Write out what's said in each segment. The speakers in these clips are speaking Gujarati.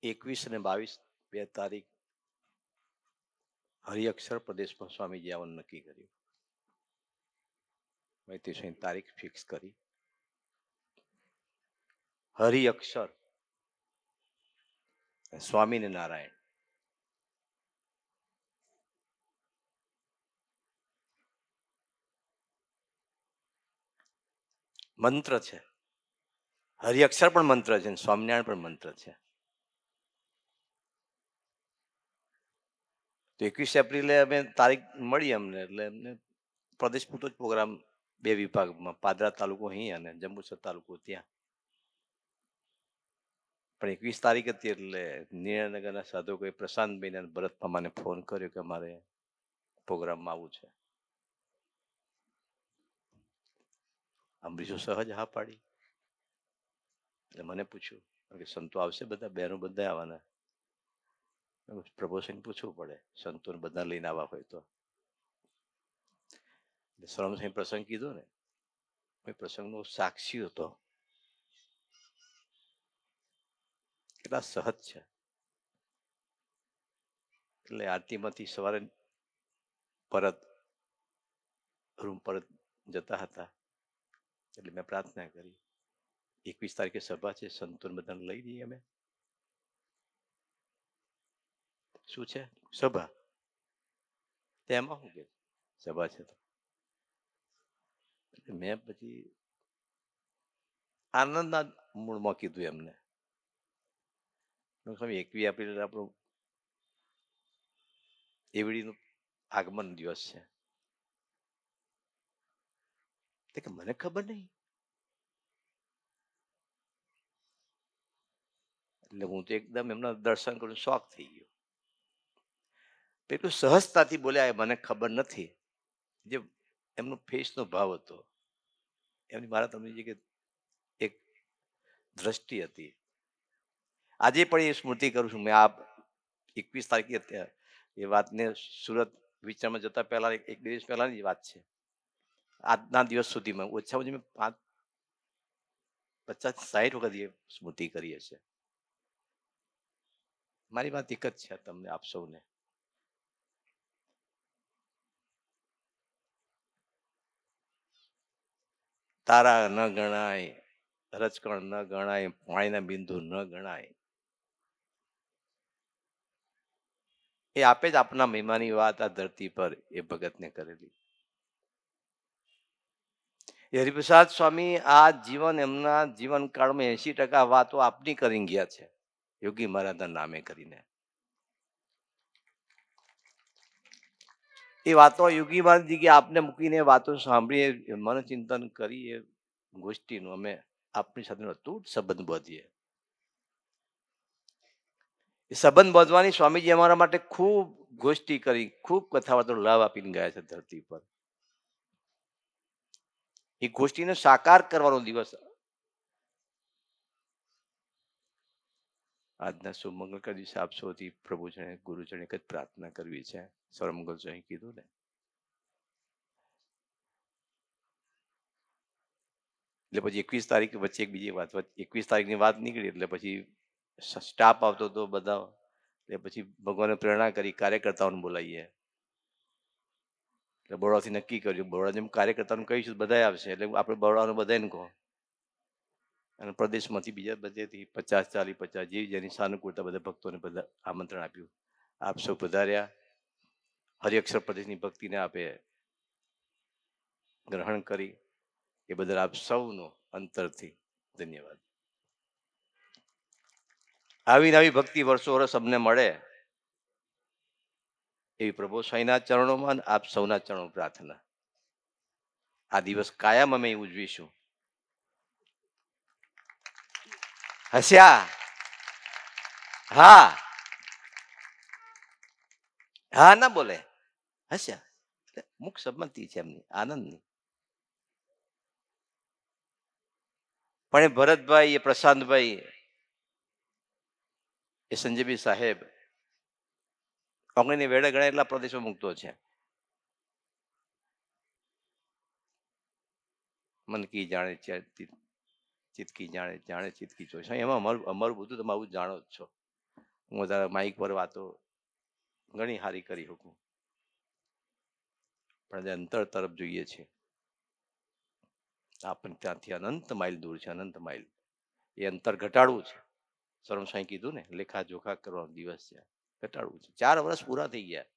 21 અને 22 બે તારીખ હરિઅક્ષર પ્રદેશમાં સ્વામીજી આવવાનું નક્કી કર્યું. મેં તારીખ ફિક્સ કરી. હરિઅક્ષર સ્વામી ને નારાયણ મંત્ર છે. હરિઅક્ષર પણ મંત્ર છે, સ્વામિનારાયણ પણ મંત્ર છે. તો 21 એપ્રિલે અમે તારીખ મળી અમને, એટલે એમને પ્રદેશ પૂરતો જ પ્રોગ્રામ બે વિભાગમાં, પાદરા તાલુકો અહીં અને જંબુસર તાલુકો ત્યાં. પણ 21 તારીખ હતી એટલે નિર્ણયનગરના સાધકોએ પ્રશાંતભાઈ અને ભરત મામાને ફોન કર્યો કે અમારે પ્રોગ્રામમાં આવવું છે. અમરીશો સહજ હા પાડી. એટલે મને પૂછ્યું કે સંતો આવશે બધા? બહેનો બધા આવવાના? પ્રભુસિંહ પૂછવું પડે, સંતોને બધા લઈને આવવા હોય તો. સ્વયં પ્રસંગ કીધો ને, એ પ્રસંગનો સાક્ષી હતો. કેટલા સહજ છે. એટલે આરતીમાંથી સવારે પરત રૂમ પરત જતા હતા એટલે મેં પ્રાર્થના કરી, 21 તારીખે સભા છે, સંતોને બધાને લઈ જઈએ અમે. શું છે સભા? તેમાં શું કે સભા છે તો મેં પછી આનંદના મૂળમાં કીધું એમને. 21 એપ્રિલ આપણું એવડીનું આગમન દિવસ છે કે મને ખબર નહીં. એટલે હું તો એકદમ એમના દર્શન કરું, શોખ થઈ ગયો. એટલું સહજતાથી બોલ્યા મને ખબર નથી, જે એમનો ફેસનો ભાવ હતો, એમની મારા તમને જે કે એક દ્રષ્ટિ હતી. આજે પણ એ સ્મૃતિ કરું છું. મેં આ 21 તારીખે એ વાતને સુરત વિચારમાં જતા પહેલા એક દિવસ પહેલાની વાત છે. આજના દિવસ સુધીમાં ઓછામાં ઓછી મેં 50-60 વખત એ સ્મૃતિ કરી હશે. મારી વાત એક જ છે તમને આપ સૌને, તારા ન ગણાય, રજકણ ન ગણાય, પાણીના બિંદુ ન ગણાય. એ આપે જ આપના મહિમાની વાત આ ધરતી પર એ ભગતને કરેલી. હરિપ્રસાદ સ્વામી આ જીવન એમના જીવનકાળમાં 80% વાતો આપની કરી ગયા છે, યોગી મહારાજના નામે કરીને. એ વાતો યોગી મહારાજ કે આપને મૂકીને વાતો સાંભળીએ, મન ચિંતન કરીએ, ગોષ્ઠીનું અમે આપની સાથે અતૂટ સંબંધ બાંધીએ. એ સંબંધ બાંધવાની સ્વામીજી અમારા માટે ખૂબ ગોષ્ઠી કરી, ખૂબ કથા વાતો લાભ આપીને ગયા છે ધરતી પર. એ ગોષ્ઠીને સાકાર કરવાનો દિવસ આજના શુભમંગલકા દિવસે આપ સૌથી પ્રભુજને ગુરુજને એક જ પ્રાર્થના કરવી છે. સર્વમંગલ અહીં કીધું ને, એટલે પછી 21 તારીખ વચ્ચે એક બીજી વાત, 21 તારીખની વાત નીકળી એટલે પછી સ્ટાફ આવતો હતો બધા, એટલે પછી ભગવાને પ્રેરણા કરી કાર્યકર્તાઓને બોલાવીએ. એટલે બરોડાથી નક્કી કર્યું, બરોડા જેમ કાર્યકર્તાઓને કહીશું બધા આવશે, એટલે આપણે બરોડાનું બધાને કહો. અને પ્રદેશમાંથી બીજા બધેથી 50-40-50 જેની સાનુકૂળતા બધા ભક્તોને બધા આમંત્રણ આપ્યું. આપ સૌ પધાર્યા. હરિઅક્ષર પ્રદેશની ભક્તિને આપે ગ્રહણ કરી, એ બદલ આપ સૌનો અંતરથી ધન્યવાદ. આવી નવી ભક્તિ વર્ષો વર્ષ અમને મળે એવી પ્રભુ સ્વાઈના ચરણોમાં આપ સૌના ચરણો પ્રાર્થના. આ દિવસ કાયમ અમે ઉજવીશું. હસ્યા, હા હા ના બોલે, હસ્યા, મુખ સંમતિ છે એમની, આનંદની. પણ એ ભરતભાઈ, એ પ્રશાંતભાઈ, એ સંજયભાઈ સાહેબ, કોંગ્રેસની વેડે ગણા એટલા પ્રદેશો મૂકતો છે. મન કી જાણે ચિતકી જાણે, જાણે ચિતકી ચોઈસ. એમાં અમારું બધું તમે આવું જાણો જ છો. હું તારા માઇક પર વાતો ઘણી સારી કરી શકું, પણ જે અંતર તરફ જોઈએ છે આપણને ત્યાંથી અનંત માઇલ દૂર છે, અનંત માઇલ. એ અંતર ઘટાડવું છે. શરમ સાંઈ કીધું ને, લેખા જોખા કરવાનો દિવસ છે, ઘટાડવું છે. 4 વર્ષ પૂરા થઈ ગયા,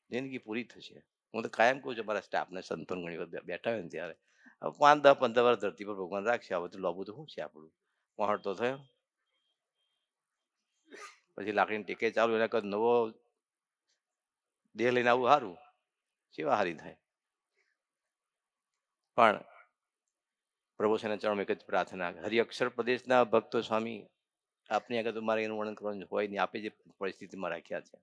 જિંદગી પૂરી થશે. હું તો કાયમ કહું છું મારા સ્ટાફને, સંતોન ઘણી વાર બેઠા હોય ને ત્યારે, હવે 5, 10, 15 વર્ષ ધરતી પર ભગવાન રાખશે, આ બધું લોબું તો શું છે આપણું, પહોંચ તો થયો, પછી લાકડીને ટેકે ચાલુ, એના કરતા નવો દેહ લઈને આવું સારું, સેવા સારી થાય. પણ પ્રભુના ચરણમાં એક જ પ્રાર્થના, હરિઅક્ષર પ્રદેશના ભક્તો સ્વામી, આપની આગળ તો મારે એનું વર્ણન કરવાનું હોય નહીં, આપે જે પરિસ્થિતિમાં રાખ્યા છે,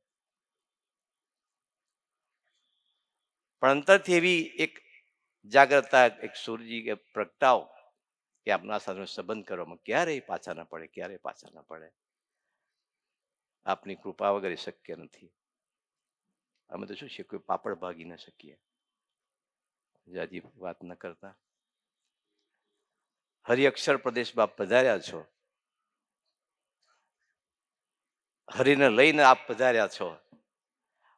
પણ અંતરથી એવી એક જાગ્રતતા, એક સૂરજી કે પ્રગટાવ કે આપના સાથે સંબંધ કરવામાં ક્યારેય પાછા ના પડે, ક્યારેય પાછા ના પડે. આપની કૃપા વગર શક્ય નથી. અમે તો શું છે, કોઈ પાપડ ભાગી ન શકીએ. જાજી વાત ન કરતા, હરિઅક્ષર પ્રદેશમાં પધાર્યા છો, હરિને લઈને આપ પધાર્યા છો,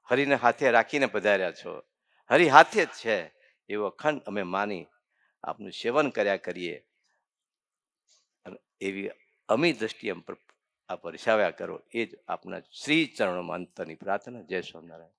હરિને હાથે રાખીને પધાર્યા છો, હરિ હાથે જ છે એવો અખંડ અમે માની આપનું સેવન કર્યા કરીએ, અને એવી અમી દ્રષ્ટિ એમ પર આપ વર્ષાવ્યા કરો, એ જ આપના શ્રી ચરણોમાં અંતરની પ્રાર્થના. જય સ્વામિનારાયણ.